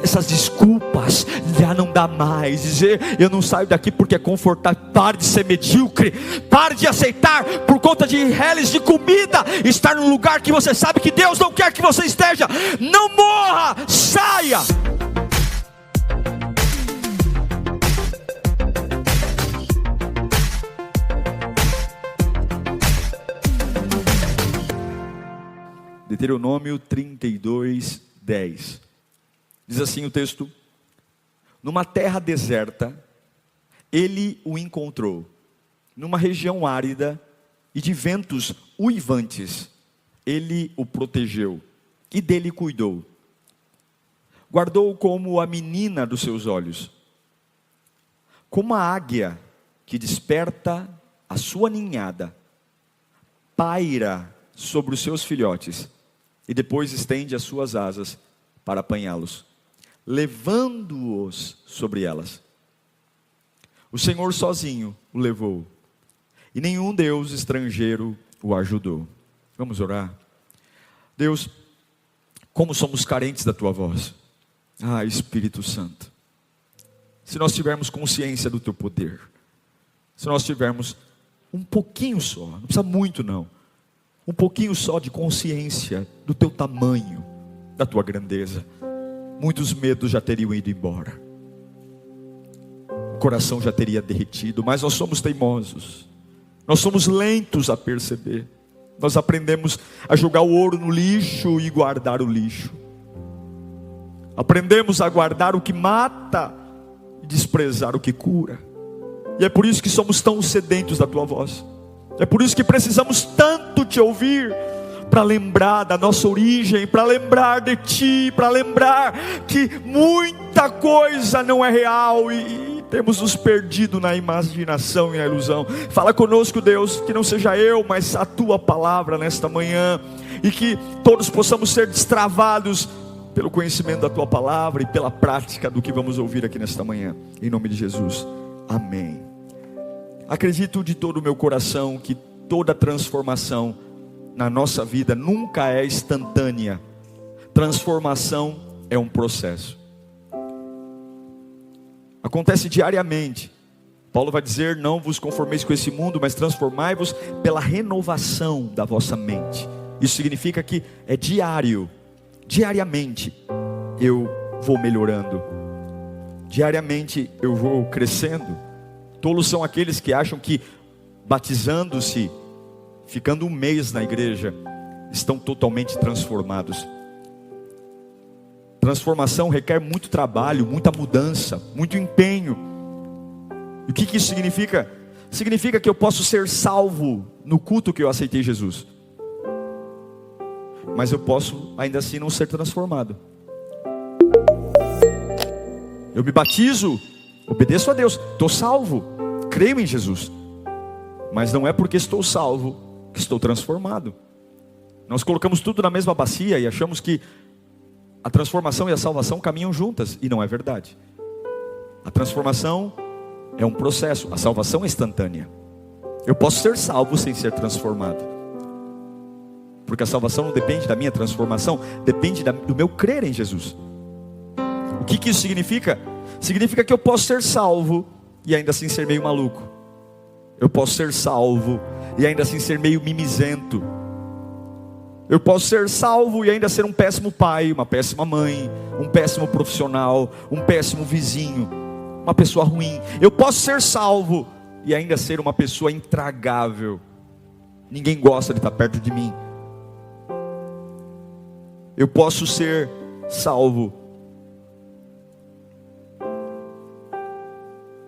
essas desculpas já não dá mais. Dizer, eu não saio daqui porque é confortável. Pare de ser medíocre, pare de aceitar por conta de reles de comida, estar num lugar que você sabe que Deus não quer que você esteja. Não morra, saia. Deuteronômio 32, 10. Diz assim o texto: numa terra deserta, ele o encontrou, numa região árida e de ventos uivantes, ele o protegeu e dele cuidou. Guardou-o como a menina dos seus olhos, como a águia que desperta a sua ninhada, paira sobre os seus filhotes, e depois estende as suas asas para apanhá-los, levando-os sobre elas. O Senhor sozinho o levou, e nenhum Deus estrangeiro o ajudou. Vamos orar. Deus, como somos carentes da Tua voz. Ah, Espírito Santo, se nós tivermos consciência do Teu poder, se nós tivermos um pouquinho só, não precisa muito não, um pouquinho só de consciência do Teu tamanho, da Tua grandeza, muitos medos já teriam ido embora, o coração já teria derretido. Mas nós somos teimosos, nós somos lentos a perceber, nós aprendemos a jogar o ouro no lixo e guardar o lixo, aprendemos a guardar o que mata e desprezar o que cura. E é por isso que somos tão sedentos da Tua voz, é por isso que precisamos tanto Te ouvir, para lembrar da nossa origem, para lembrar de Ti, para lembrar que muita coisa não é real e temos nos perdido na imaginação e na ilusão. Fala conosco, Deus, que não seja eu, mas a Tua palavra nesta manhã, e que todos possamos ser destravados pelo conhecimento da Tua palavra e pela prática do que vamos ouvir aqui nesta manhã, em nome de Jesus, amém. Acredito de todo o meu coração que toda transformação na nossa vida nunca é instantânea. Transformação é um processo, acontece diariamente. Paulo vai dizer: não vos conformeis com esse mundo, mas transformai-vos pela renovação da vossa mente. Isso significa que é diário, diariamente eu vou melhorando, diariamente eu vou crescendo. Tolos são aqueles que acham que batizando-se, ficando um mês na igreja, estão totalmente transformados. Transformação requer muito trabalho, muita mudança, muito empenho. E o que isso significa? Significa que eu posso ser salvo no culto que eu aceitei Jesus, mas eu posso ainda assim não ser transformado. Eu me batizo, obedeço a Deus, estou salvo, creio em Jesus, mas não é porque estou salvo que estou transformado. Nós colocamos tudo na mesma bacia e achamos que a transformação e a salvação caminham juntas, e não é verdade. A transformação é um processo, a salvação é instantânea. Eu posso ser salvo sem ser transformado, porque a salvação não depende da minha transformação, depende do meu crer em Jesus. O que isso significa? Significa que eu posso ser salvo e ainda assim ser meio maluco. Eu posso ser salvo e ainda assim ser meio mimizento. Eu posso ser salvo e ainda ser um péssimo pai, uma péssima mãe, um péssimo profissional, um péssimo vizinho, uma pessoa ruim. Eu posso ser salvo e ainda ser uma pessoa intragável. Ninguém gosta de estar perto de mim. Eu posso ser salvo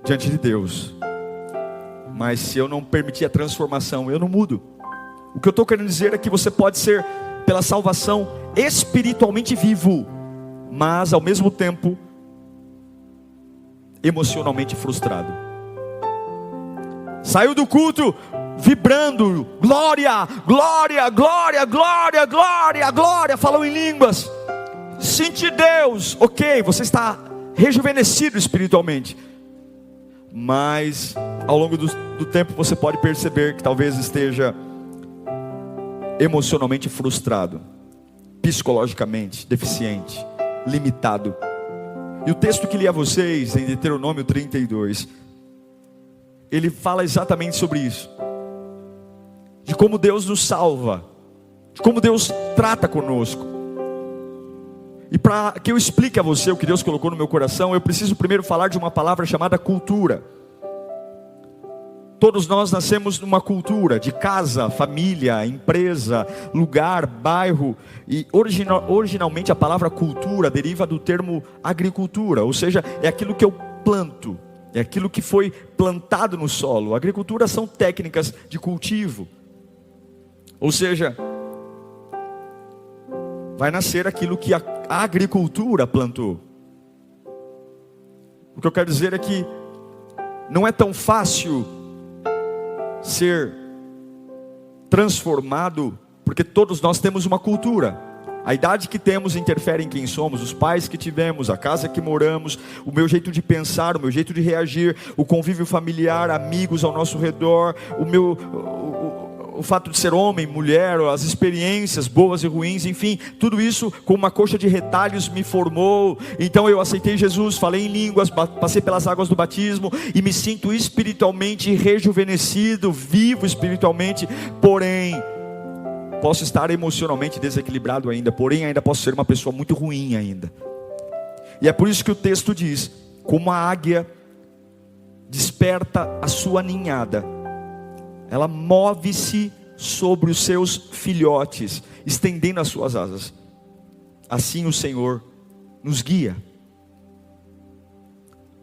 diante de Deus, mas se eu não permitir a transformação, eu não mudo. O que eu estou querendo dizer é que você pode ser, pela salvação, espiritualmente vivo, mas ao mesmo tempo emocionalmente frustrado. Saiu do culto vibrando, glória, glória, glória, glória, glória, glória, falou em línguas, senti Deus, ok, você está rejuvenescido espiritualmente, mas ao longo do tempo você pode perceber que talvez esteja emocionalmente frustrado, psicologicamente deficiente, limitado. E o texto que li a vocês, em Deuteronômio 32, ele fala exatamente sobre isso. De como Deus nos salva, de como Deus trata conosco. E para que eu explique a você o que Deus colocou no meu coração, eu preciso primeiro falar de uma palavra chamada cultura. Todos nós nascemos numa cultura de casa, família, empresa, lugar, bairro. E originalmente a palavra cultura deriva do termo agricultura, ou seja, é aquilo que eu planto, é aquilo que foi plantado no solo. Agricultura são técnicas de cultivo, ou seja, vai nascer aquilo que a agricultura plantou. O que eu quero dizer é que não é tão fácil ser transformado, porque todos nós temos uma cultura. A idade que temos interfere em quem somos, os pais que tivemos, a casa que moramos, o meu jeito de pensar, o meu jeito de reagir, o convívio familiar, amigos ao nosso redor, o fato de ser homem, mulher, as experiências boas e ruins, enfim, tudo isso com uma coxa de retalhos me formou. Então eu aceitei Jesus, falei em línguas, passei pelas águas do batismo e me sinto espiritualmente rejuvenescido, vivo espiritualmente, porém posso estar emocionalmente desequilibrado ainda, porém ainda posso ser uma pessoa muito ruim ainda. E é por isso que o texto diz: como a águia desperta a sua ninhada, ela move-se sobre os seus filhotes, estendendo as suas asas. Assim o Senhor nos guia.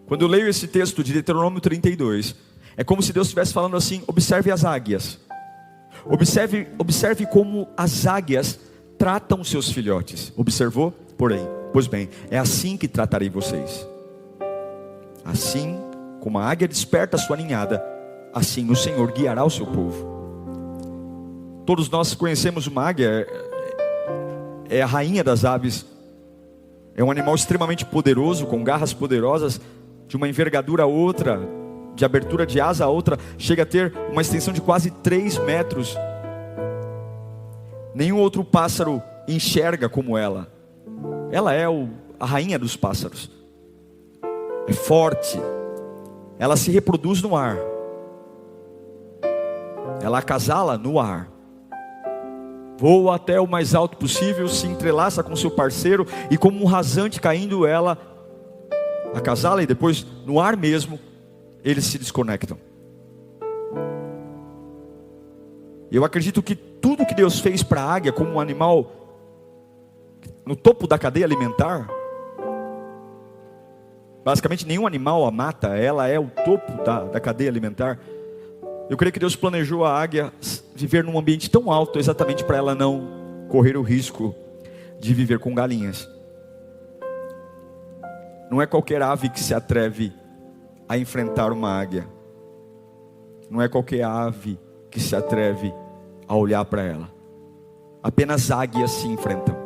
Quando eu leio esse texto de Deuteronômio 32, é como se Deus estivesse falando assim: observe as águias. Observe como as águias tratam seus filhotes. Observou? Pois bem, é assim que tratarei vocês. Assim como a águia desperta a sua ninhada, assim o Senhor guiará o seu povo. Todos nós conhecemos uma águia, é a rainha das aves. É um animal extremamente poderoso, com garras poderosas, de uma envergadura a outra, de abertura de asa a outra, chega a ter uma extensão de quase 3 metros. Nenhum outro pássaro enxerga como ela. Ela é a rainha dos pássaros. É forte. Ela se reproduz no ar. Ela acasala no ar. Voa até o mais alto possível, se entrelaça com seu parceiro e como um rasante caindo, ela acasala e depois no ar mesmo eles se desconectam. Eu acredito que tudo que Deus fez para a águia como um animal no topo da cadeia alimentar, basicamente nenhum animal a mata, ela é o topo da cadeia alimentar. Eu creio que Deus planejou a águia viver num ambiente tão alto exatamente para ela não correr o risco de viver com galinhas. Não é qualquer ave que se atreve a enfrentar uma águia. Não é qualquer ave que se atreve a olhar para ela. Apenas águias se enfrentam.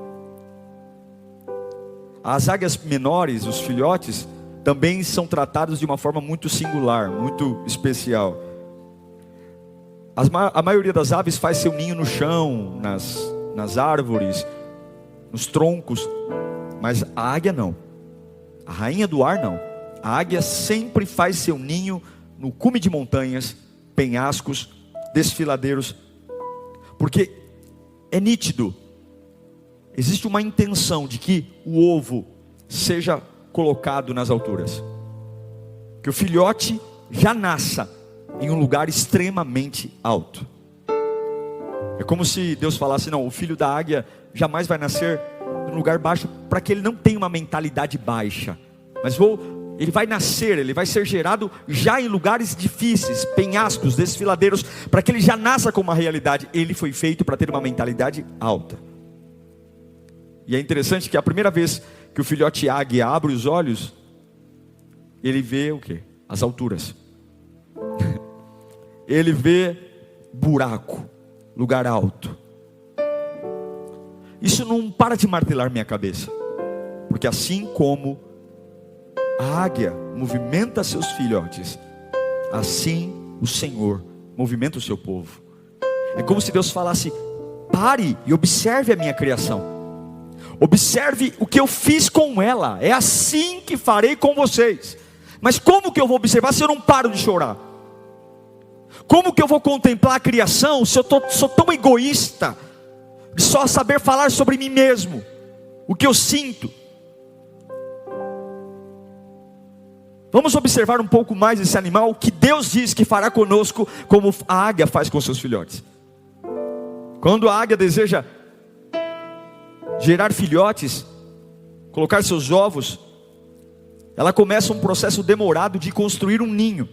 As águias menores, os filhotes, também são tratados de uma forma muito singular, muito especial. A maioria das aves faz seu ninho no chão, nas árvores, nos troncos, mas a águia não. A rainha do ar não. A águia sempre faz seu ninho no cume de montanhas, penhascos, desfiladeiros, porque é nítido, existe uma intenção de que o ovo seja colocado nas alturas, que o filhote já nasça em um lugar extremamente alto. É como se Deus falasse: não, o filho da águia jamais vai nascer em um lugar baixo, para que ele não tenha uma mentalidade baixa, mas ele vai nascer, ele vai ser gerado já em lugares difíceis, penhascos, desfiladeiros, para que ele já nasça com uma realidade. Ele foi feito para ter uma mentalidade alta. E é interessante que a primeira vez que o filhote águia abre os olhos, ele vê o quê? As alturas. Ele vê buraco, lugar alto. Isso não para de martelar minha cabeça, porque assim como a águia movimenta seus filhotes, assim o Senhor movimenta o seu povo. É como se Deus falasse: pare e observe a minha criação. Observe o que eu fiz com ela. É assim que farei com vocês. Mas como que eu vou observar se eu não paro de chorar? Como que eu vou contemplar a criação se eu sou tão egoísta de só saber falar sobre mim mesmo, o que eu sinto? Vamos observar um pouco mais esse animal que Deus diz que fará conosco, como a águia faz com seus filhotes. Quando a águia deseja gerar filhotes, colocar seus ovos, ela começa um processo demorado de construir um ninho.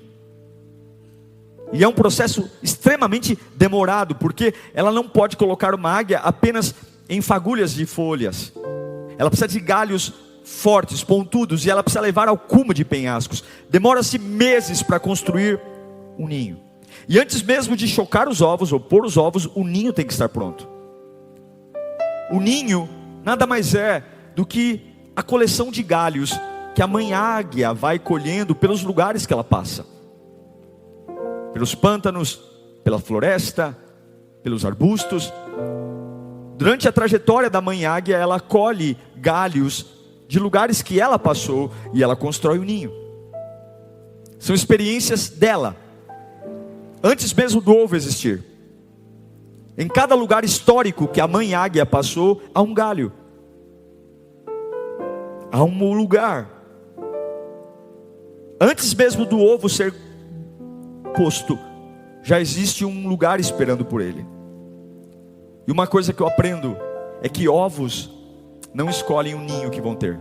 E é um processo extremamente demorado, porque ela não pode colocar uma águia apenas em fagulhas de folhas. Ela precisa de galhos fortes, pontudos, e ela precisa levar ao cume de penhascos. Demora-se meses para construir um ninho. E antes mesmo de chocar os ovos, ou pôr os ovos, o ninho tem que estar pronto. O ninho nada mais é do que a coleção de galhos que a mãe águia vai colhendo pelos lugares que ela passa. Pelos pântanos, pela floresta, pelos arbustos. Durante a trajetória da mãe águia, ela colhe galhos de lugares que ela passou e ela constrói o ninho. São experiências dela, antes mesmo do ovo existir. Em cada lugar histórico que a mãe águia passou, há um galho, há um lugar. Antes mesmo do ovo ser posto, já existe um lugar esperando por ele. E uma coisa que eu aprendo é que ovos não escolhem o ninho que vão ter.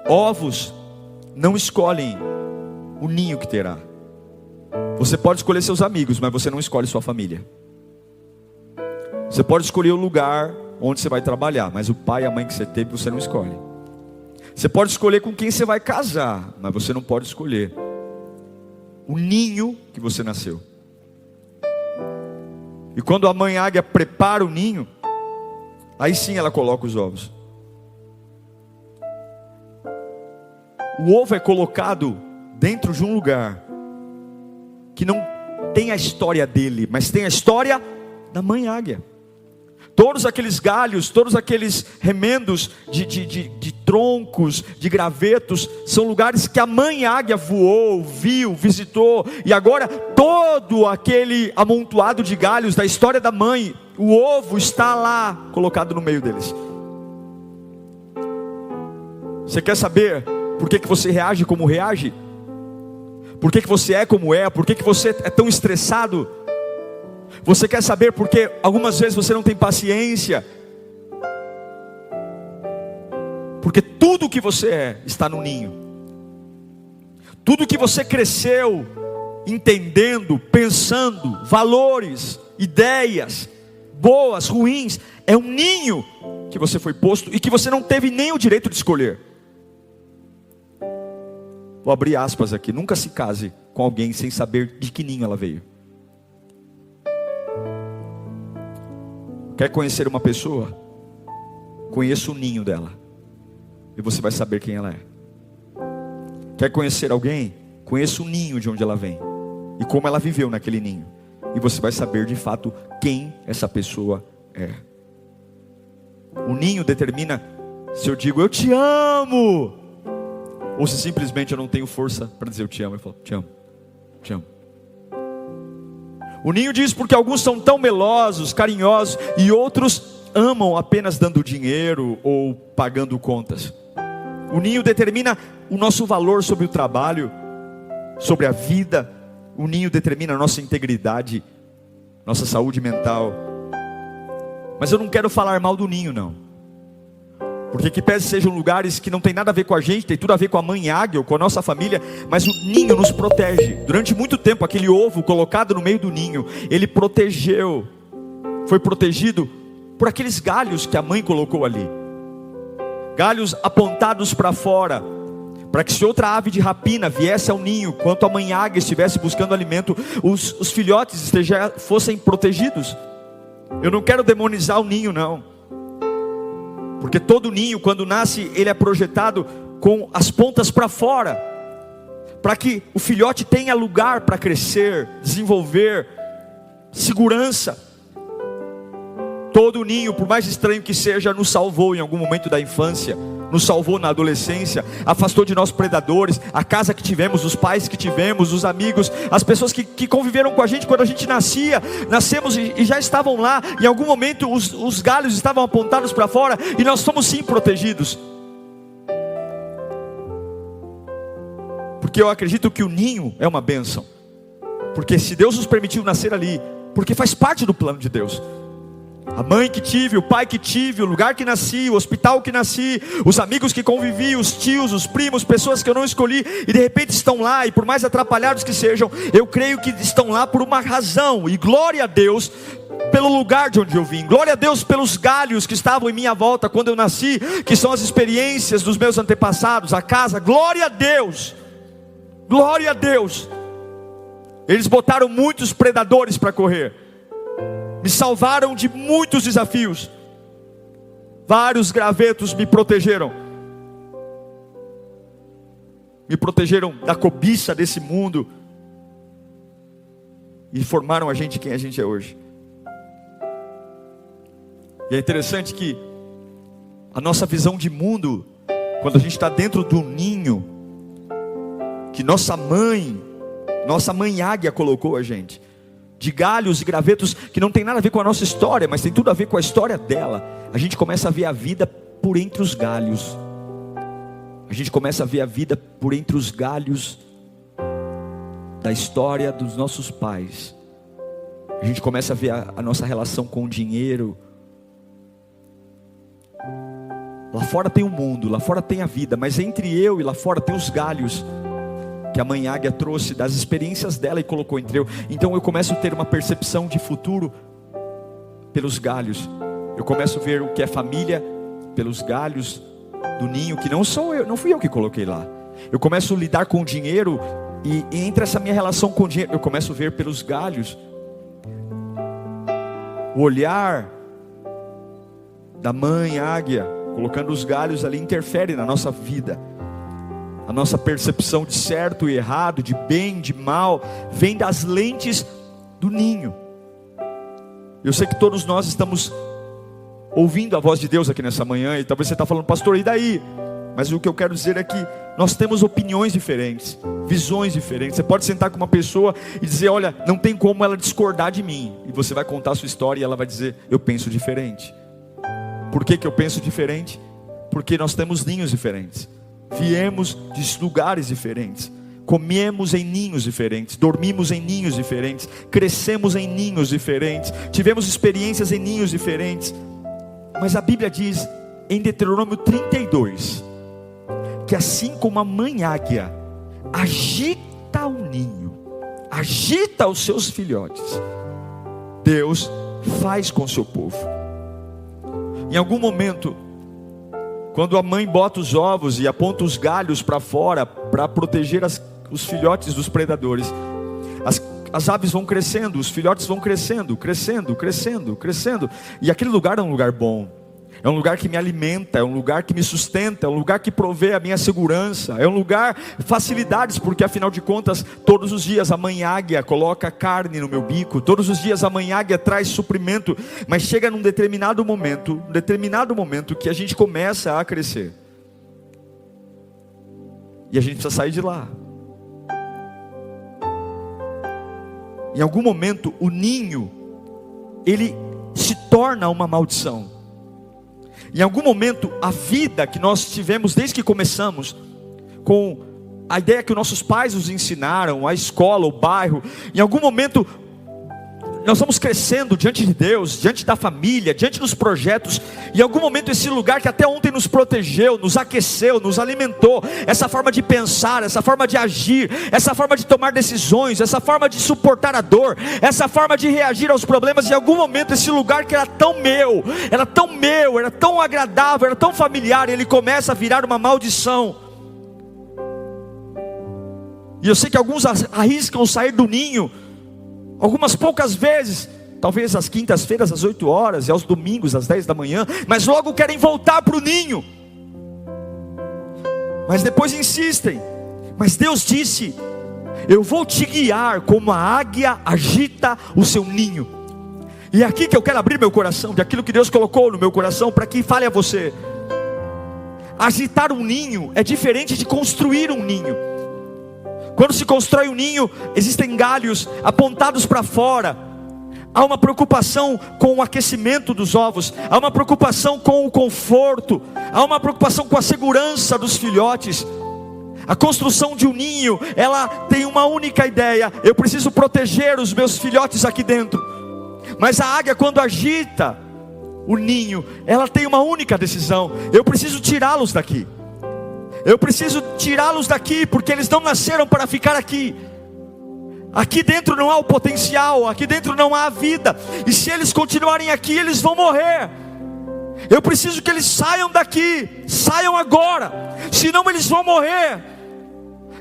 Ovos não escolhem o ninho que terá. Você pode escolher seus amigos, mas você não escolhe sua família. Você pode escolher o lugar onde você vai trabalhar, mas o pai e a mãe que você teve, você não escolhe. Você pode escolher com quem você vai casar, mas você não pode escolher o ninho que você nasceu. E quando a mãe águia prepara o ninho, aí sim ela coloca os ovos. O ovo é colocado dentro de um lugar que não tem a história dele, mas tem a história da mãe águia. Todos aqueles galhos, todos aqueles remendos de troncos, de gravetos, são lugares que a mãe águia voou, viu, visitou. E agora todo aquele amontoado de galhos da história da mãe, o ovo está lá, colocado no meio deles. Você quer saber por que você reage como reage? Por que você é como é? Por que você é tão estressado? Você quer saber por que algumas vezes você não tem paciência? Porque tudo que você é está no ninho. Tudo que você cresceu entendendo, pensando, valores, ideias boas, ruins, é um ninho que você foi posto e que você não teve nem o direito de escolher. Vou abrir aspas aqui: nunca se case com alguém sem saber de que ninho ela veio. Quer conhecer uma pessoa? Conheça o ninho dela, e você vai saber quem ela é. Quer conhecer alguém? Conheça o ninho de onde ela vem e como ela viveu naquele ninho, e você vai saber de fato quem essa pessoa é. O ninho determina se eu digo eu te amo, ou se simplesmente eu não tenho força para dizer eu te amo. Eu falo te amo, te amo. O ninho diz porque alguns são tão melosos, carinhosos, e outros amam apenas dando dinheiro ou pagando contas. O ninho determina o nosso valor sobre o trabalho, sobre a vida. O ninho determina a nossa integridade, nossa saúde mental. Mas eu não quero falar mal do ninho, não. Porque que pese sejam lugares que não tem nada a ver com a gente, tem tudo a ver com a mãe águia ou com a nossa família, mas o ninho nos protege. Durante muito tempo, aquele ovo colocado no meio do ninho, ele protegeu, foi protegido por aqueles galhos que a mãe colocou ali. Galhos apontados para fora, para que se outra ave de rapina viesse ao ninho, enquanto a mãe águia estivesse buscando alimento, os filhotes fossem protegidos. Eu não quero demonizar o ninho, não. Porque todo ninho, quando nasce, ele é projetado com as pontas para fora, para que o filhote tenha lugar para crescer, desenvolver, segurança. Todo ninho, por mais estranho que seja, nos salvou em algum momento da infância, nos salvou na adolescência, afastou de nós predadores, a casa que tivemos, os pais que tivemos, os amigos, as pessoas que conviveram com a gente quando a gente nascemos e já estavam lá. Em algum momento os galhos estavam apontados para fora e nós fomos sim protegidos. Porque eu acredito que o ninho é uma bênção, porque se Deus nos permitiu nascer ali, porque faz parte do plano de Deus. A mãe que tive, o pai que tive, o lugar que nasci, o hospital que nasci, os amigos que convivi, os tios, os primos, pessoas que eu não escolhi e de repente estão lá, e por mais atrapalhados que sejam, eu creio que estão lá por uma razão. E glória a Deus pelo lugar de onde eu vim, glória a Deus pelos galhos que estavam em minha volta quando eu nasci, que são as experiências dos meus antepassados, a casa. Glória a Deus, glória a Deus. Eles botaram muitos predadores para correr, me salvaram de muitos desafios. Vários gravetos me protegeram da cobiça desse mundo e formaram a gente quem a gente é hoje. E é interessante que a nossa visão de mundo, quando a gente está dentro do ninho que nossa mãe águia colocou a gente, de galhos e gravetos que não tem nada a ver com a nossa história, mas tem tudo a ver com a história dela, a gente começa a ver a vida por entre os galhos. A gente começa a ver a vida por entre os galhos da história dos nossos pais. A gente começa a ver a nossa relação com o dinheiro. Lá fora tem o mundo, lá fora tem a vida, mas entre eu e lá fora tem os galhos que a mãe águia trouxe das experiências dela e colocou entre eu. Então eu começo a ter uma percepção de futuro pelos galhos. Eu começo a ver o que é família pelos galhos do ninho, que não sou eu, não fui eu que coloquei lá. Eu começo a lidar com o dinheiro e entre essa minha relação com o dinheiro, eu começo a ver pelos galhos. O olhar da mãe águia colocando os galhos ali interfere na nossa vida. A nossa percepção de certo e errado, de bem, de mal, vem das lentes do ninho. Eu sei que todos nós estamos ouvindo a voz de Deus aqui nessa manhã, e talvez você está falando, pastor, e daí? Mas o que eu quero dizer é que nós temos opiniões diferentes, visões diferentes. Você pode sentar com uma pessoa e dizer, olha, não tem como ela discordar de mim. E você vai contar a sua história e ela vai dizer, eu penso diferente. Por que eu penso diferente? Porque nós temos ninhos diferentes. Viemos de lugares diferentes, comemos em ninhos diferentes, dormimos em ninhos diferentes, crescemos em ninhos diferentes, tivemos experiências em ninhos diferentes. Mas a Bíblia diz em Deuteronômio 32 que assim como a mãe águia agita o ninho, agita os seus filhotes, Deus faz com o seu povo. Em algum momento, quando a mãe bota os ovos e aponta os galhos para fora para proteger os filhotes dos predadores, as aves vão crescendo, os filhotes vão crescendo, e aquele lugar é um lugar bom, é um lugar que me alimenta, é um lugar que me sustenta, é um lugar que provê a minha segurança, é um lugar, facilidades, porque afinal de contas, todos os dias a mãe águia coloca carne no meu bico, todos os dias a mãe águia traz suprimento, mas chega num determinado momento que a gente começa a crescer, e a gente precisa sair de lá. Em algum momento o ninho, ele se torna uma maldição. Em algum momento a vida que nós tivemos desde que começamos, com a ideia que nossos pais nos ensinaram, a escola, o bairro, em algum momento nós vamos crescendo diante de Deus, diante da família, diante dos projetos. Em algum momento esse lugar que até ontem nos protegeu, nos aqueceu, nos alimentou, essa forma de pensar, essa forma de agir, essa forma de tomar decisões, essa forma de suportar a dor, essa forma de reagir aos problemas, em algum momento esse lugar que era tão meu, era tão agradável, era tão familiar, ele começa a virar uma maldição. E eu sei que alguns arriscam sair do ninho algumas poucas vezes, talvez às quintas-feiras às 8 horas e aos domingos às 10 da manhã, mas logo querem voltar para o ninho, mas depois insistem. Mas Deus disse, eu vou te guiar como a águia agita o seu ninho. E é aqui que eu quero abrir meu coração, de aquilo que Deus colocou no meu coração, para que fale a você. Agitar um ninho é diferente de construir um ninho. Quando se constrói um ninho, existem galhos apontados para fora. Há uma preocupação com o aquecimento dos ovos, há uma preocupação com o conforto, há uma preocupação com a segurança dos filhotes. A construção de um ninho, ela tem uma única ideia: eu preciso proteger os meus filhotes aqui dentro. Mas a águia, quando agita o ninho, ela tem uma única decisão: eu preciso tirá-los daqui. Eu preciso tirá-los daqui, porque eles não nasceram para ficar aqui. Aqui dentro não há o potencial, aqui dentro não há a vida. E se eles continuarem aqui, eles vão morrer. Eu preciso que eles saiam daqui, saiam agora, senão eles vão morrer.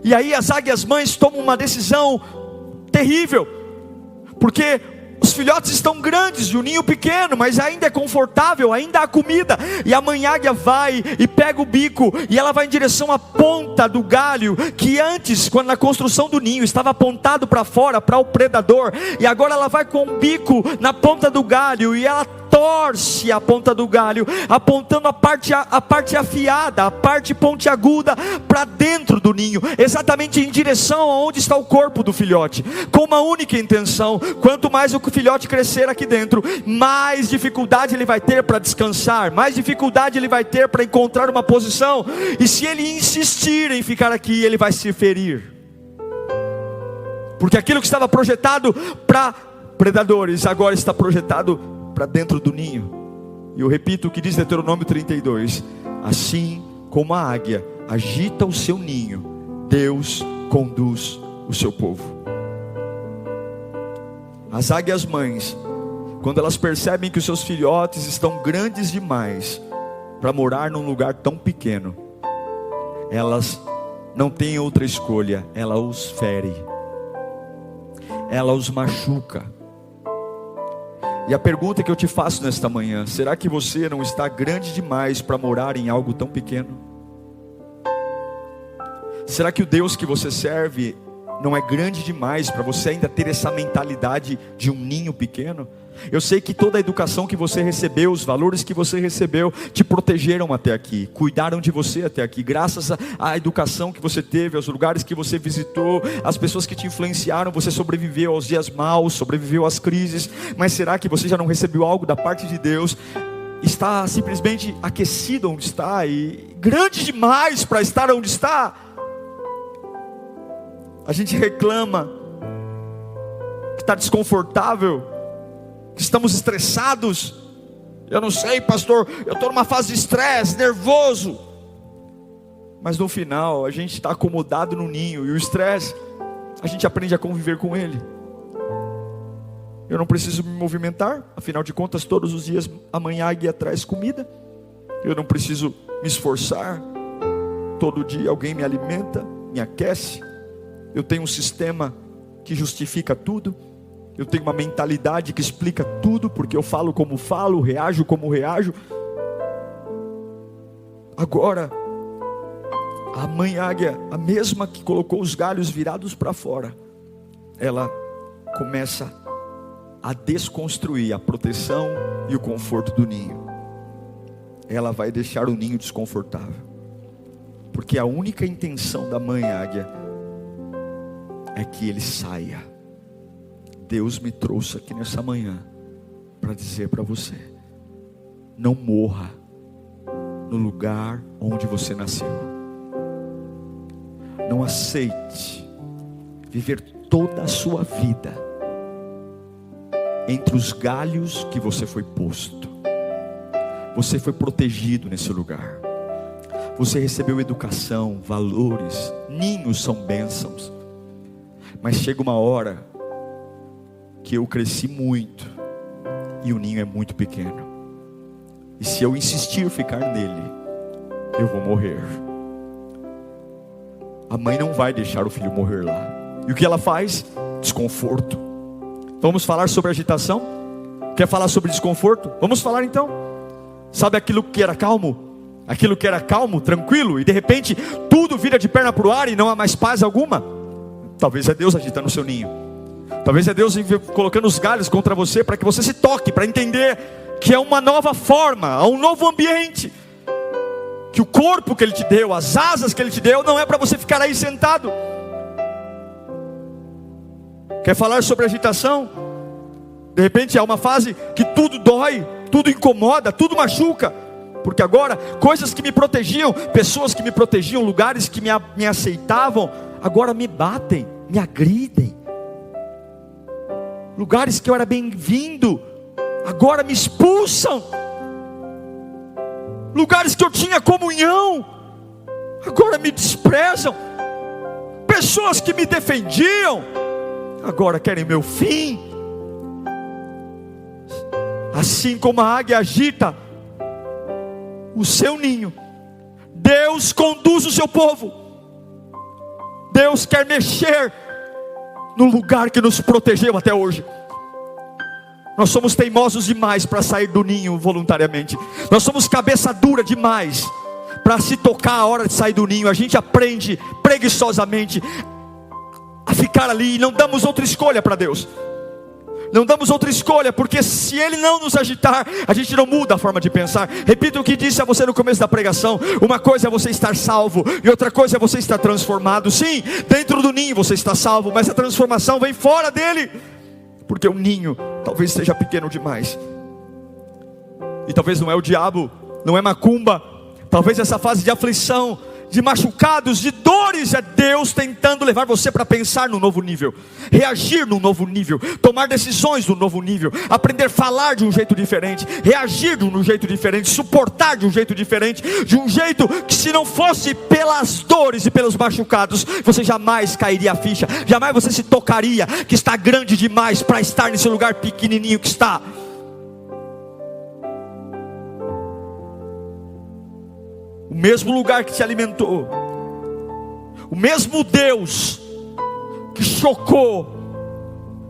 E aí as águias mães tomam uma decisão terrível, porque os filhotes estão grandes e o ninho pequeno, mas ainda é confortável, ainda há comida. E a mãe águia vai e pega o bico, e ela vai em direção à ponta do galho, que antes, quando na construção do ninho, estava apontado para fora, para o predador. E agora ela vai com o bico na ponta do galho, e ela torce a ponta do galho, apontando a parte afiada, a parte pontiaguda, para dentro do ninho, exatamente em direção aonde está o corpo do filhote, com uma única intenção: quanto mais o filhote crescer aqui dentro, mais dificuldade ele vai ter para descansar, mais dificuldade ele vai ter para encontrar uma posição, e se ele insistir em ficar aqui, ele vai se ferir, porque aquilo que estava projetado para predadores, agora está projetado para dentro do ninho. E eu repito o que diz Deuteronômio 32: assim como a águia agita o seu ninho, Deus conduz o seu povo. As águias mães, quando elas percebem que os seus filhotes estão grandes demais para morar num lugar tão pequeno, elas não têm outra escolha, ela os fere, ela os machuca. E a pergunta que eu te faço nesta manhã: será que você não está grande demais para morar em algo tão pequeno? Será que o Deus que você serve não é grande demais para você ainda ter essa mentalidade de um ninho pequeno? Eu sei que toda a educação que você recebeu, os valores que você recebeu, te protegeram até aqui, cuidaram de você até aqui, graças à educação que você teve, aos lugares que você visitou, às pessoas que te influenciaram, você sobreviveu aos dias maus, sobreviveu às crises. Mas será que você já não recebeu algo da parte de Deus? Está simplesmente aquecido onde está, e grande demais para estar onde está. A gente reclama que está desconfortável, que estamos estressados. Eu não sei, pastor, eu estou numa fase de estresse, nervoso. Mas no final a gente está acomodado no ninho, e o estresse, a gente aprende a conviver com ele. Eu não preciso me movimentar, afinal de contas todos os dias a mãe águia traz comida. Eu não preciso me esforçar, todo dia alguém me alimenta, me aquece. Eu tenho um sistema que justifica tudo. Eu tenho uma mentalidade que explica tudo, porque eu falo como falo, reajo como reajo. Agora, a mãe águia, a mesma que colocou os galhos virados para fora, ela começa a desconstruir a proteção e o conforto do ninho. Ela vai deixar o ninho desconfortável, porque a única intenção da mãe águia é que ele saia. Deus me trouxe aqui nessa manhã para dizer para você: não morra no lugar onde você nasceu. Não aceite viver toda a sua vida entre os galhos que você foi posto. Você foi protegido nesse lugar. Você recebeu educação, valores. Ninhos são bênçãos. Mas chega uma hora que eu cresci muito e o ninho é muito pequeno, e se eu insistir em ficar nele, eu vou morrer. A mãe não vai deixar o filho morrer lá. E o que ela faz? Desconforto. Vamos falar sobre agitação? Quer falar sobre desconforto? Vamos falar então. Sabe aquilo que era calmo? Aquilo que era calmo, tranquilo, e de repente tudo vira de perna para o ar e não há mais paz alguma? Talvez é Deus agitando o seu ninho. Talvez é Deus colocando os galhos contra você para que você se toque, para entender que é uma nova forma, há um novo ambiente, que o corpo que Ele te deu, as asas que Ele te deu, não é para você ficar aí sentado. Quer falar sobre agitação? De repente há uma fase que tudo dói, tudo incomoda, tudo machuca, porque agora coisas que me protegiam, pessoas que me protegiam, lugares que me aceitavam, agora me batem, me agridem. Lugares que eu era bem-vindo, agora me expulsam. Lugares que eu tinha comunhão, agora me desprezam. Pessoas que me defendiam, agora querem meu fim. Assim como a águia agita o seu ninho, Deus conduz o seu povo. Deus quer mexer no lugar que nos protegeu até hoje. Nós somos teimosos demais para sair do ninho voluntariamente. Nós somos cabeça dura demais para se tocar a hora de sair do ninho. A gente aprende preguiçosamente a ficar ali e não damos outra escolha para Deus. Não damos outra escolha, porque se Ele não nos agitar, a gente não muda a forma de pensar. Repito o que disse a você no começo da pregação: uma coisa é você estar salvo, e outra coisa é você estar transformado. Sim, dentro do ninho você está salvo, mas a transformação vem fora dele, porque o ninho talvez seja pequeno demais. E talvez não é o diabo, não é macumba, talvez essa fase de aflição, de machucados, de dores, é Deus tentando levar você para pensar no novo nível, reagir no novo nível, tomar decisões no novo nível, aprender a falar de um jeito diferente, reagir de um jeito diferente, suportar de um jeito diferente, de um jeito que, se não fosse pelas dores e pelos machucados, você jamais cairia a ficha, jamais você se tocaria que está grande demais para estar nesse lugar pequenininho que está. O mesmo lugar que te alimentou, o mesmo Deus que chocou,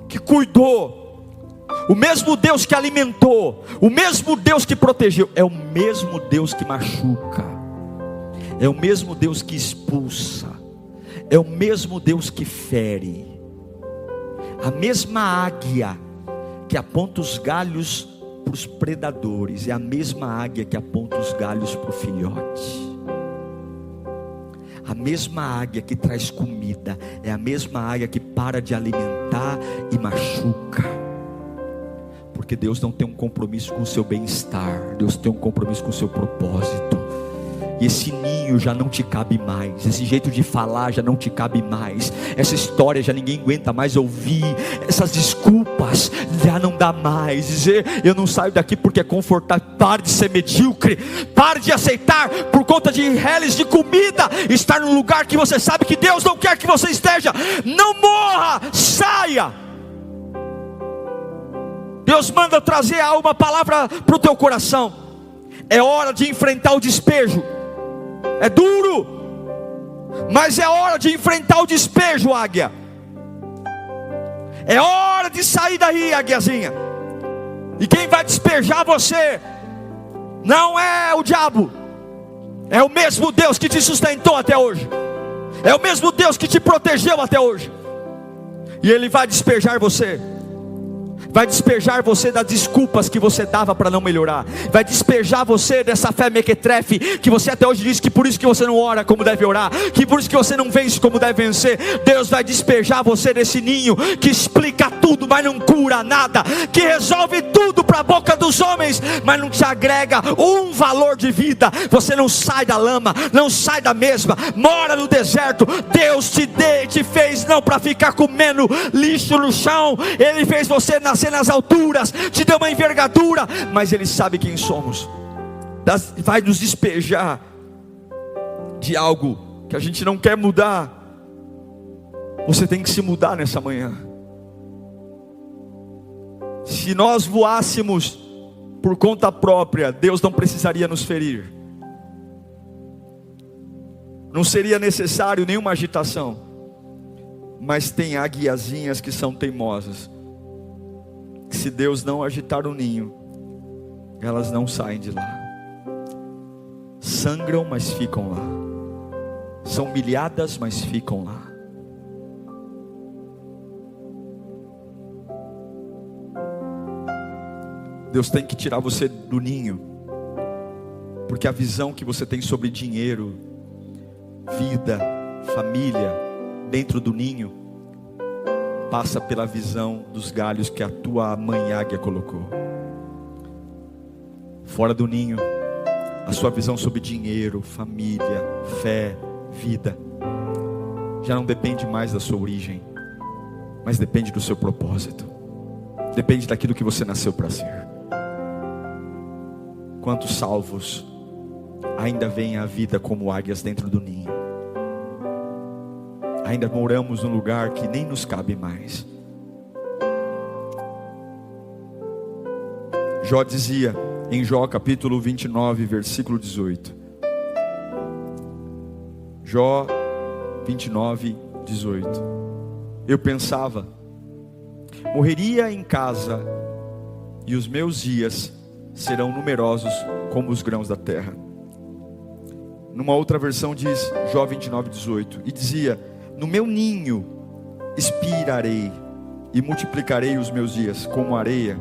que cuidou, o mesmo Deus que alimentou, o mesmo Deus que protegeu, é o mesmo Deus que machuca, é o mesmo Deus que expulsa, é o mesmo Deus que fere. A mesma águia que aponta os galhos para os predadores é a mesma águia que aponta os galhos para o filhote. A mesma águia que traz comida é a mesma águia que para de alimentar e machuca. Porque Deus não tem um compromisso com o seu bem-estar, Deus tem um compromisso com o seu propósito. E esse ninho já não te cabe mais, esse jeito de falar já não te cabe mais, essa história já ninguém aguenta mais ouvir, essas desculpas já não dá mais, dizer eu não saio daqui porque é confortável. Pare de ser medíocre, pare de aceitar por conta de reles de comida, estar num lugar que você sabe que Deus não quer que você esteja. Não morra, saia. Deus manda trazer uma palavra para o teu coração. É hora de enfrentar o despejo. É duro, mas é hora de enfrentar o despejo, águia. É hora de sair daí, águiazinha. E quem vai despejar você não é o diabo, é o mesmo Deus que te sustentou até hoje, é o mesmo Deus que te protegeu até hoje. E Ele vai despejar você. Vai despejar você das desculpas que você dava para não melhorar. Vai despejar você dessa fé mequetrefe, que você até hoje diz que por isso que você não ora como deve orar, que por isso que você não vence como deve vencer. Deus vai despejar você desse ninho que explica tudo, mas não cura nada, que resolve tudo para a boca dos homens, mas não te agrega um valor de vida. Você não sai da lama, não sai da mesma, mora no deserto. Deus te fez não para ficar comendo lixo no chão. Ele fez você nascer nas alturas, te deu uma envergadura, mas Ele sabe quem somos. Vai nos despejar de algo que a gente não quer mudar. Você tem que se mudar nessa manhã. Se nós voássemos por conta própria, Deus não precisaria nos ferir, não seria necessário nenhuma agitação. Mas tem águiazinhas que são teimosas, que se Deus não agitar o ninho, elas não saem de lá. Sangram, mas ficam lá. São humilhadas, mas ficam lá. Deus tem que tirar você do ninho, porque a visão que você tem sobre dinheiro, vida, família, dentro do ninho, passa pela visão dos galhos que a tua mãe águia colocou. Fora do ninho, a sua visão sobre dinheiro, família, fé, vida, já não depende mais da sua origem, mas depende do seu propósito, depende daquilo que você nasceu para ser. Quantos salvos ainda veem a vida como águias dentro do ninho? Ainda moramos num lugar que nem nos cabe mais. Jó dizia em Jó capítulo 29, versículo 18. Jó 29, 18. Eu pensava, morreria em casa, e os meus dias serão numerosos como os grãos da terra. Numa outra versão diz, Jó 29, 18, e dizia, no meu ninho expirarei e multiplicarei os meus dias como areia.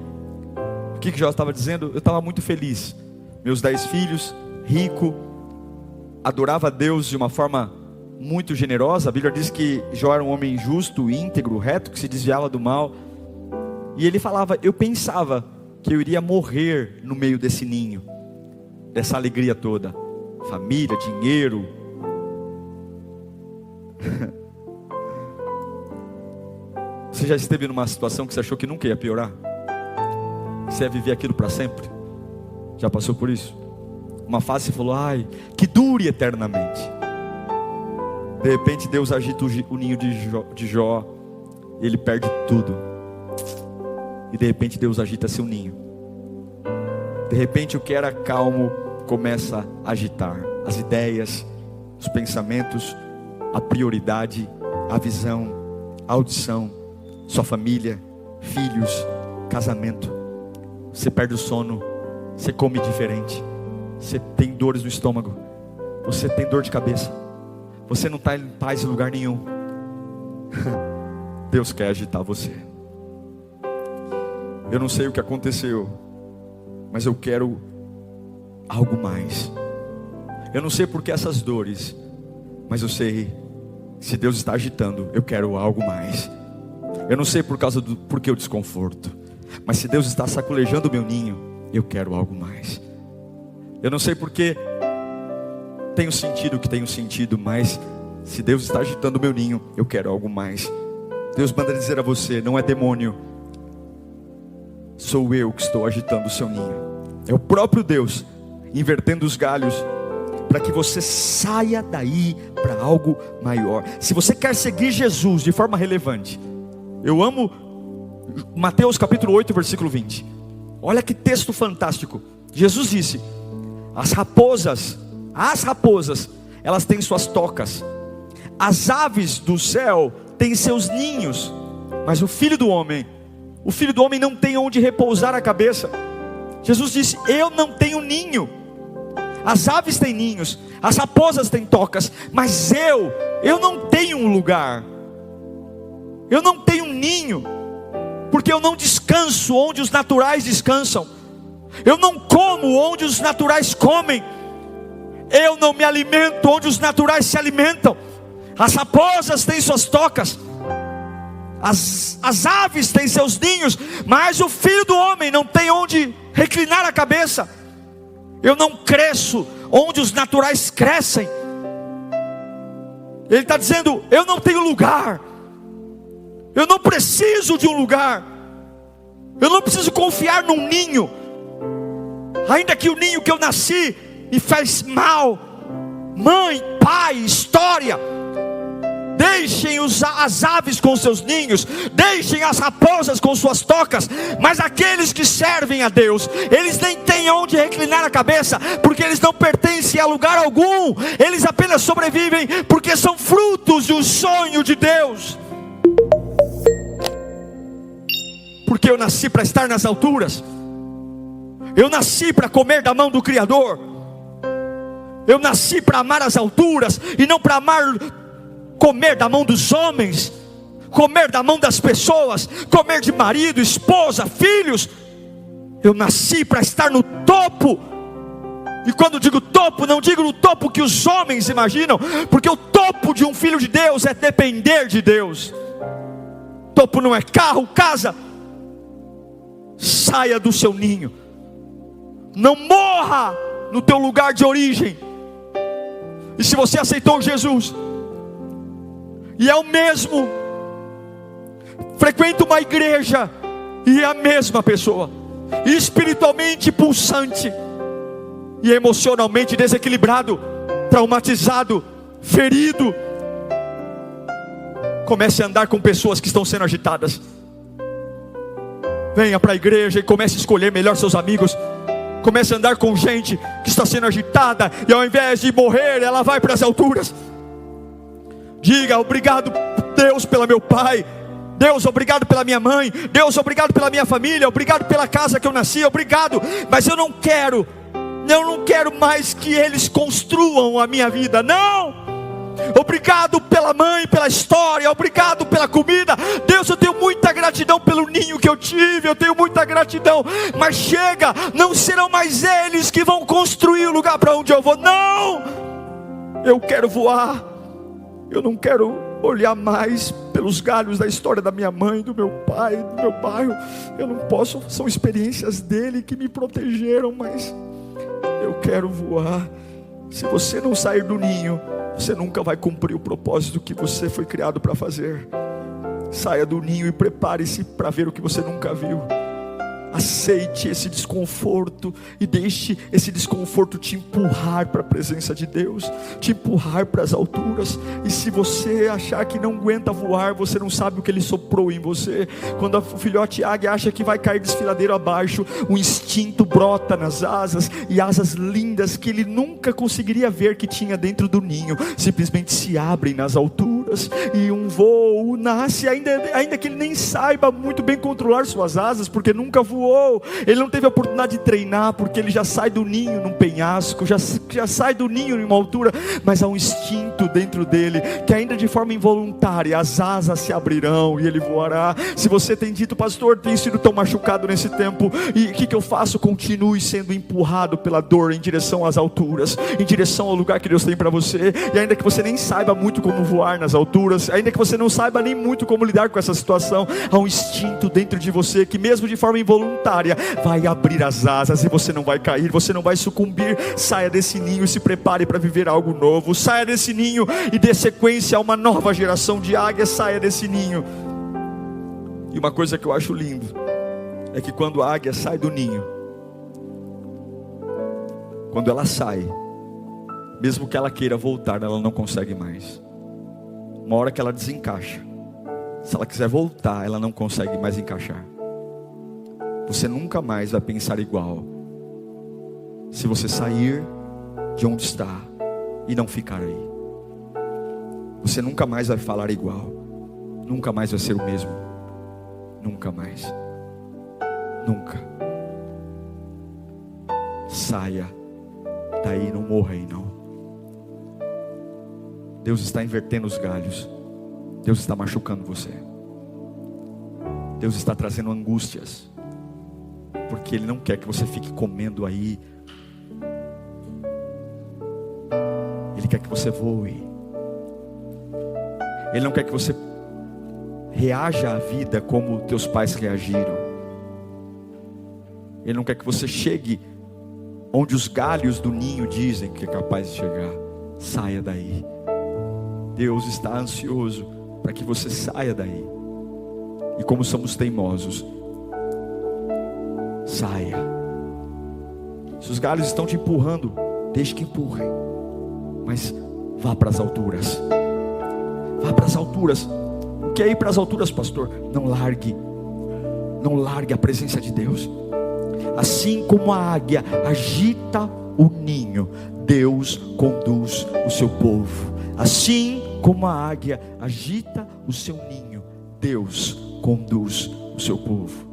O que Jó estava dizendo? Eu estava muito feliz, meus 10 filhos, rico, adorava a Deus de uma forma muito generosa. A Bíblia diz que Jó era um homem justo, íntegro, reto, que se desviava do mal. E ele falava, eu pensava que eu iria morrer no meio desse ninho, dessa alegria toda, família, dinheiro. Você já esteve numa situação que você achou que nunca ia piorar? Que você ia viver aquilo para sempre? Já passou por isso? Uma fase você falou, ai, que dure eternamente. De repente Deus agita o ninho de Jó, ele perde tudo. E de repente Deus agita seu ninho. De repente o que era calmo começa a agitar. As ideias, os pensamentos, a prioridade, a visão, a audição, sua família, filhos, casamento. Você perde o sono, você come diferente, você tem dores no estômago, você tem dor de cabeça, você não está em paz em lugar nenhum. Deus quer agitar você. Eu não sei o que aconteceu, mas eu quero algo mais. Eu não sei por que essas dores, mas eu sei, se Deus está agitando, eu quero algo mais. Eu não sei por que o desconforto, mas se Deus está sacolejando o meu ninho, eu quero algo mais. Eu não sei porque tenho sentido o que tenho sentido, mas se Deus está agitando o meu ninho, eu quero algo mais. Deus manda dizer a você, não é demônio, sou eu que estou agitando o seu ninho. É o próprio Deus invertendo os galhos, para que você saia daí para algo maior. Se você quer seguir Jesus de forma relevante, eu amo Mateus capítulo 8, versículo 20. Olha que texto fantástico. Jesus disse, as raposas, elas têm suas tocas, as aves do céu têm seus ninhos, mas o Filho do Homem não tem onde repousar a cabeça. Jesus disse, eu não tenho ninho. As aves têm ninhos, as raposas têm tocas, mas eu não tenho um lugar. Eu não tenho um ninho, porque eu não descanso onde os naturais descansam. Eu não como onde os naturais comem. Eu não me alimento onde os naturais se alimentam. As raposas têm suas tocas, as aves têm seus ninhos, mas o Filho do Homem não tem onde reclinar a cabeça. Eu não cresço onde os naturais crescem. Ele está dizendo, eu não tenho lugar. Eu não preciso de um lugar. Eu não preciso confiar num ninho. Ainda que o ninho que eu nasci me faz mal. Mãe, pai, história. Deixem as aves com seus ninhos, deixem as raposas com suas tocas, mas aqueles que servem a Deus, eles nem têm onde reclinar a cabeça, porque eles não pertencem a lugar algum. Eles apenas sobrevivem porque são frutos de um sonho de Deus. Porque eu nasci para estar nas alturas, eu nasci para comer da mão do Criador, eu nasci para amar as alturas e não para comer da mão dos homens, comer da mão das pessoas, comer de marido, esposa, filhos. Eu nasci para estar no topo. E quando digo topo, não digo no topo que os homens imaginam, porque o topo de um filho de Deus é depender de Deus. Topo não é carro, casa. Saia do seu ninho. Não morra no teu lugar de origem. E se você aceitou Jesus, e é o mesmo, frequenta uma igreja, e é a mesma pessoa, espiritualmente pulsante, e emocionalmente desequilibrado, traumatizado, ferido, comece a andar com pessoas que estão sendo agitadas. Venha para a igreja e comece a escolher melhor seus amigos. Comece a andar com gente que está sendo agitada, e ao invés de morrer, ela vai para as alturas. Diga: obrigado Deus pelo meu pai, Deus obrigado pela minha mãe, Deus obrigado pela minha família, obrigado pela casa que eu nasci, obrigado, mas eu não quero mais que eles construam a minha vida, não. Obrigado pela mãe, pela história, obrigado pela comida. Deus, eu tenho muita gratidão pelo ninho que eu tive, eu tenho muita gratidão, mas chega, não serão mais eles que vão construir o lugar para onde eu vou, não. Eu quero voar. Eu não quero olhar mais pelos galhos da história da minha mãe, do meu pai, do meu bairro. Eu não posso, são experiências dele que me protegeram, mas eu quero voar. Se você não sair do ninho, você nunca vai cumprir o propósito que você foi criado para fazer. Saia do ninho e prepare-se para ver o que você nunca viu. Aceite esse desconforto e deixe esse desconforto te empurrar para a presença de Deus, te empurrar para as alturas. E se você achar que não aguenta voar, você não sabe o que Ele soprou em você. Quando o filhote águia acha que vai cair desfiladeiro abaixo, o instinto brota nas asas, e asas lindas que ele nunca conseguiria ver que tinha dentro do ninho, simplesmente se abrem nas alturas, e um voo nasce, ainda que ele nem saiba muito bem controlar suas asas, porque nunca voou. Ele não teve a oportunidade de treinar, porque ele já sai do ninho num penhasco, já sai do ninho em uma altura, mas há um instinto dentro dele, que ainda de forma involuntária, as asas se abrirão e ele voará. Se você tem dito: pastor, tenho sido tão machucado nesse tempo, e o que eu faço? Continue sendo empurrado pela dor em direção às alturas, em direção ao lugar que Deus tem para você. E ainda que você nem saiba muito como voar nas alturas, ainda que você não saiba nem muito como lidar com essa situação, há um instinto dentro de você, que mesmo de forma involuntária, vai abrir as asas, e você não vai cair, você não vai sucumbir. Saia desse ninho e se prepare para viver algo novo. Saia desse ninho e dê sequência a uma nova geração de águias. Saia desse ninho. E uma coisa que eu acho lindo é que quando a águia sai do ninho, quando ela sai, mesmo que ela queira voltar, ela não consegue mais. Uma hora que ela desencaixa, se ela quiser voltar, ela não consegue mais encaixar. Você nunca mais vai pensar igual se você sair de onde está e não ficar aí. Você nunca mais vai falar igual, nunca mais vai ser o mesmo, nunca mais, nunca. Saia daí, não morra aí não. Deus está invertendo os galhos, Deus está machucando você, Deus está trazendo angústias, porque Ele não quer que você fique comendo aí. Ele quer que você voe. Ele não quer que você reaja à vida como teus pais reagiram. Ele não quer que você chegue onde os galhos do ninho dizem que é capaz de chegar. Saia daí. Deus está ansioso para que você saia daí. E como somos teimosos, saia. Se os galhos estão te empurrando, deixe que empurrem, mas vá para as alturas. Vá para as alturas. O que é ir para as alturas, pastor? Não largue a presença de Deus. Assim como a águia agita o ninho, Deus conduz o seu povo. Assim como a águia agita o seu ninho, Deus conduz o seu povo.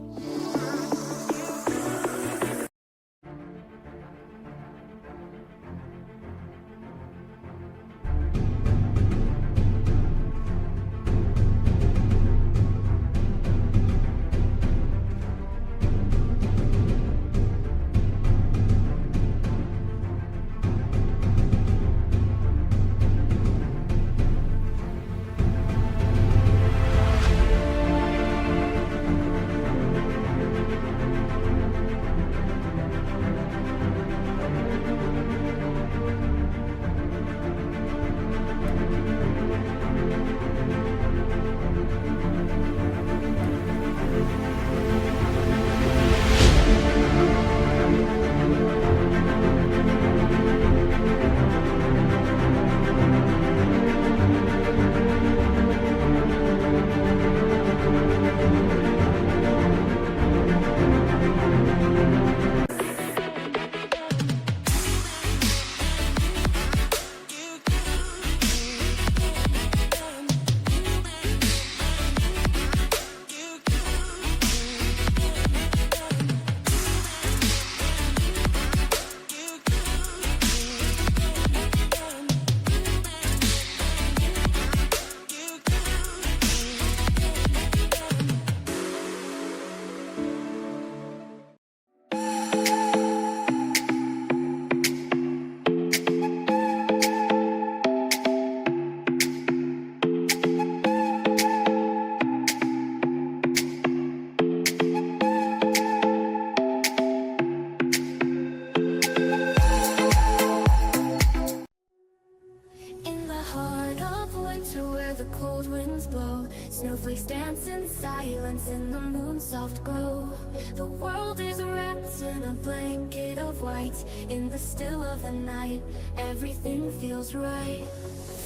where the cold winds blow. Snowflakes dance in silence in the moon's soft glow. The world is wrapped in a blanket of white. In the still of the night, everything feels right.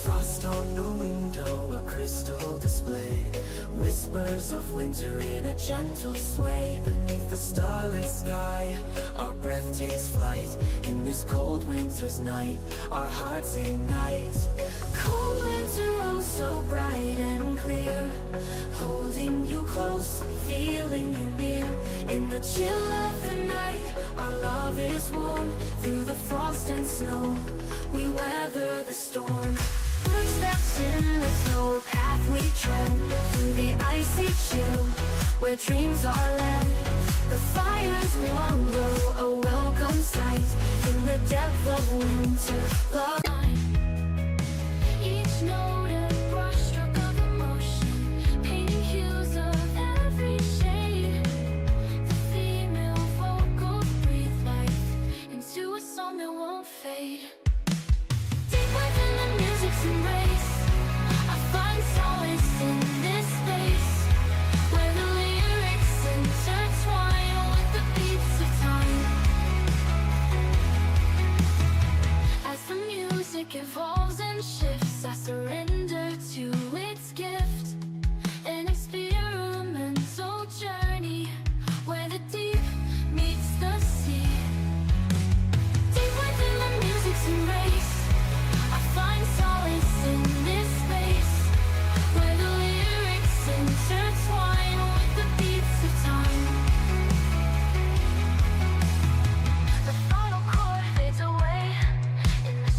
Frost on the window, a crystal display. Whispers of winter in a gentle sway. Beneath the starlit sky, our breath takes flight. In this cold winter's night, our hearts ignite. Cold winter, oh so bright and clear. Holding you close, feeling you near. In the chill of the night, our love is warm. Through the frost and snow, we weather the storm. Footsteps in the snow path we tread. Through the icy chill, where dreams are led. The fire's warm glow, a welcome sight. In the depth of winter, love. Each note a brushstroke of emotion, painting hues of every shade. The female vocals breathe life into a song that won't fade. Deep within the music's embrace, I find solace in this space, where the lyrics intertwine with the beats of time. As the music evolves and shifts, I surrender to its gift. An experimental journey, where the deep meets the sea. Deep within the music's embrace, I find solace in this space, where the lyrics intertwine with the beats of time. The final chord fades away in the